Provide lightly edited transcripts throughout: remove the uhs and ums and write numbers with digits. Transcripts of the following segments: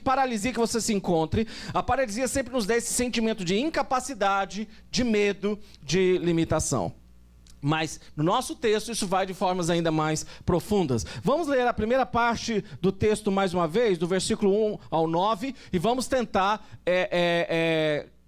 paralisia que você se encontre, a paralisia sempre nos dá esse sentimento de incapacidade, de medo, de limitação. Mas no nosso texto isso vai de formas ainda mais profundas. Vamos ler a primeira parte do texto mais uma vez, do versículo 1 ao 9, e vamos tentar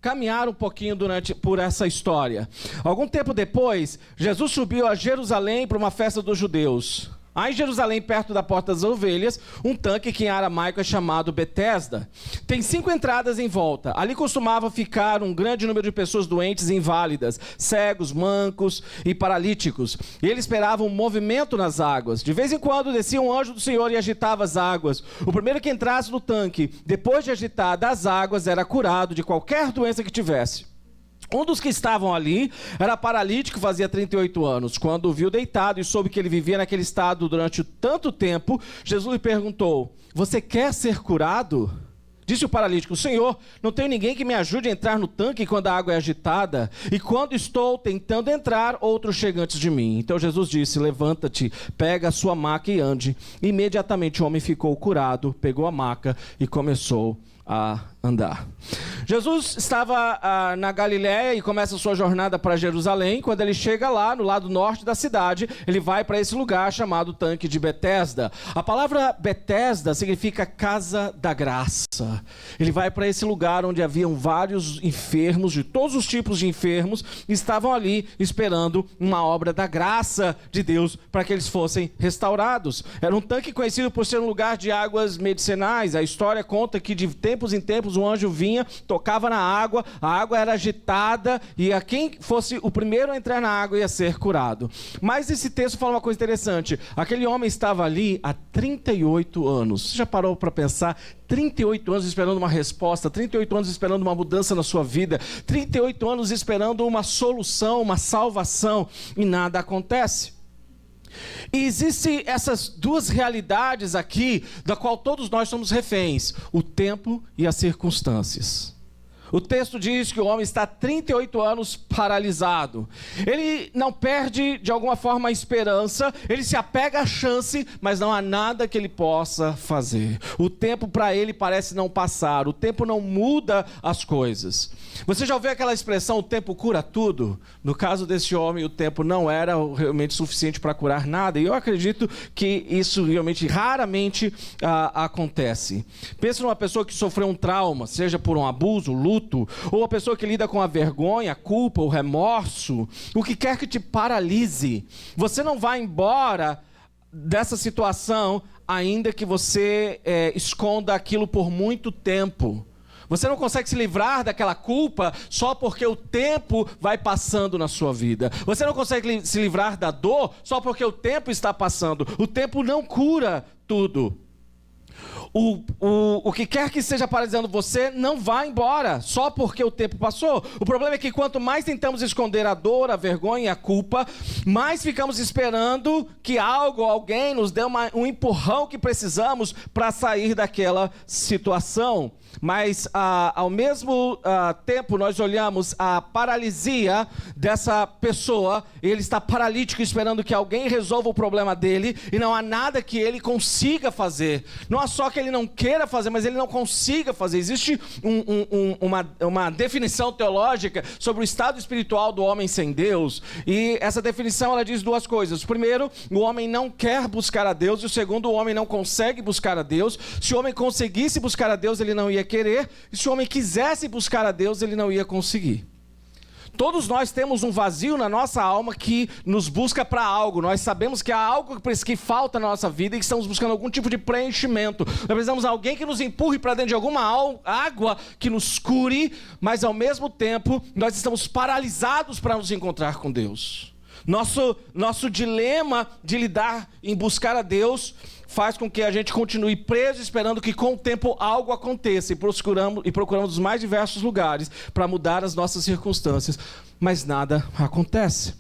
caminhar um pouquinho por essa história. Algum tempo depois, Jesus subiu a Jerusalém para uma festa dos judeus. Há em Jerusalém, perto da Porta das Ovelhas, um tanque que em aramaico é chamado Betesda. Tem 5 entradas em volta. Ali costumava ficar um grande número de pessoas doentes e inválidas, cegos, mancos e paralíticos. E ele esperava um movimento nas águas. De vez em quando descia um anjo do Senhor e agitava as águas. O primeiro que entrasse no tanque, depois de agitar as águas, era curado de qualquer doença que tivesse. Um dos que estavam ali era paralítico, fazia 38 anos. Quando o viu deitado e soube que ele vivia naquele estado durante tanto tempo, Jesus lhe perguntou: você quer ser curado? Disse o paralítico: Senhor, não tenho ninguém que me ajude a entrar no tanque quando a água é agitada. E quando estou tentando entrar, outro chega antes de mim. Então Jesus disse: levanta-te, pega a sua maca e ande. Imediatamente o homem ficou curado, pegou a maca e começou a andar. Jesus estava na Galiléia e começa a sua jornada para Jerusalém. Quando ele chega lá, no lado norte da cidade, ele vai para esse lugar chamado Tanque de Betesda. A palavra Betesda significa casa da graça. Ele vai para esse lugar onde haviam vários enfermos, de todos os tipos de enfermos, e estavam ali esperando uma obra da graça de Deus para que eles fossem restaurados. Era um tanque conhecido por ser um lugar de águas medicinais. A história conta que de tempos em tempos um anjo vinha, tocava na água, a água era agitada e a quem fosse o primeiro a entrar na água ia ser curado. Mas esse texto fala uma coisa interessante. Aquele homem estava ali há 38 anos. Você já parou para pensar? 38 anos esperando uma resposta, 38 anos esperando uma mudança na sua vida, 38 anos esperando uma solução, uma salvação, e nada acontece. E existem essas duas realidades aqui, da qual todos nós somos reféns: o tempo e as circunstâncias. O texto diz que o homem está há 38 anos paralisado. Ele não perde, de alguma forma, a esperança. Ele se apega à chance, mas não há nada que ele possa fazer. O tempo para ele parece não passar. O tempo não muda as coisas. Você já ouviu aquela expressão, o tempo cura tudo? No caso desse homem, o tempo não era realmente suficiente para curar nada. E eu acredito que isso realmente raramente acontece. Pensa numa pessoa que sofreu um trauma, seja por um abuso, luto, ou a pessoa que lida com a vergonha, a culpa, o remorso, o que quer que te paralise. Você não vai embora dessa situação ainda que você esconda aquilo por muito tempo. Você não consegue se livrar daquela culpa só porque o tempo vai passando na sua vida. Você não consegue se livrar da dor só porque o tempo está passando. O tempo não cura tudo. O que quer que esteja paralisando você não vai embora só porque o tempo passou. O problema é que quanto mais tentamos esconder a dor, a vergonha e a culpa, mais ficamos esperando que algo ou alguém nos dê um empurrão que precisamos para sair daquela situação. Mas ao mesmo tempo nós olhamos a paralisia dessa pessoa. Ele está paralítico esperando que alguém resolva o problema dele e não há nada que ele consiga fazer. Não há só que ele não queira fazer, mas ele não consiga fazer. Existe uma definição teológica sobre o estado espiritual do homem sem Deus, e essa definição ela diz duas coisas. Primeiro, o homem não quer buscar a Deus, e o segundo, o homem não consegue buscar a Deus. Se o homem conseguisse buscar a Deus, ele não ia querer, e se o homem quisesse buscar a Deus, ele não ia conseguir. Todos nós temos um vazio na nossa alma que nos busca para algo. Nós sabemos que há algo que falta na nossa vida e que estamos buscando algum tipo de preenchimento. Nós precisamos de alguém que nos empurre para dentro de alguma água que nos cure, mas ao mesmo tempo nós estamos paralisados para nos encontrar com Deus. Nosso dilema de lidar em buscar a Deus faz com que a gente continue preso, esperando que com o tempo algo aconteça, e procuramos os mais diversos lugares para mudar as nossas circunstâncias, mas nada acontece.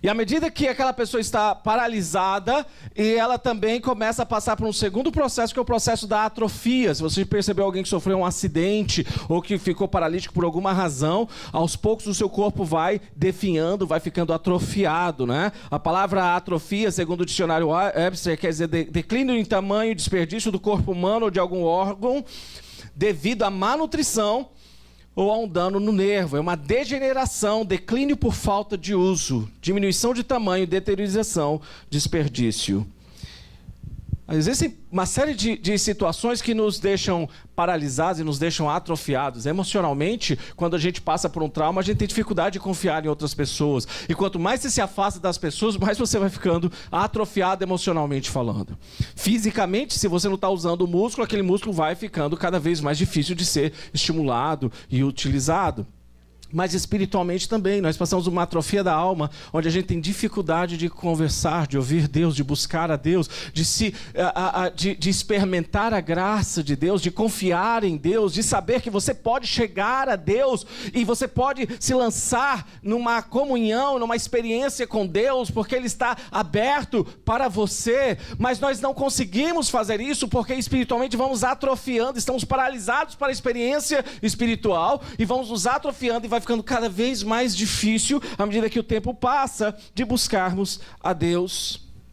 E à medida que aquela pessoa está paralisada, e ela também começa a passar por um segundo processo, que é o processo da atrofia. Se você percebeu alguém que sofreu um acidente ou que ficou paralítico por alguma razão, aos poucos o seu corpo vai definhando, vai ficando atrofiado, né? A palavra atrofia, segundo o dicionário Webster, quer dizer declínio em tamanho e desperdício do corpo humano ou de algum órgão devido à malnutrição ou a um dano no nervo. É uma degeneração, declínio por falta de uso, diminuição de tamanho, deterioração, desperdício. Existem uma série de situações que nos deixam paralisados e nos deixam atrofiados. Emocionalmente, quando a gente passa por um trauma, a gente tem dificuldade de confiar em outras pessoas. E quanto mais você se afasta das pessoas, mais você vai ficando atrofiado emocionalmente falando. Fisicamente, se você não está usando o músculo, aquele músculo vai ficando cada vez mais difícil de ser estimulado e utilizado. Mas espiritualmente também, nós passamos uma atrofia da alma, onde a gente tem dificuldade de conversar, de ouvir Deus, de buscar a Deus, de experimentar a graça de Deus, de confiar em Deus, de saber que você pode chegar a Deus e você pode se lançar numa comunhão, numa experiência com Deus, porque Ele está aberto para você. Mas nós não conseguimos fazer isso porque espiritualmente vamos atrofiando, estamos paralisados para a experiência espiritual e vamos nos atrofiando e vai ficando cada vez mais difícil, à medida que o tempo passa, de buscarmos a Deus.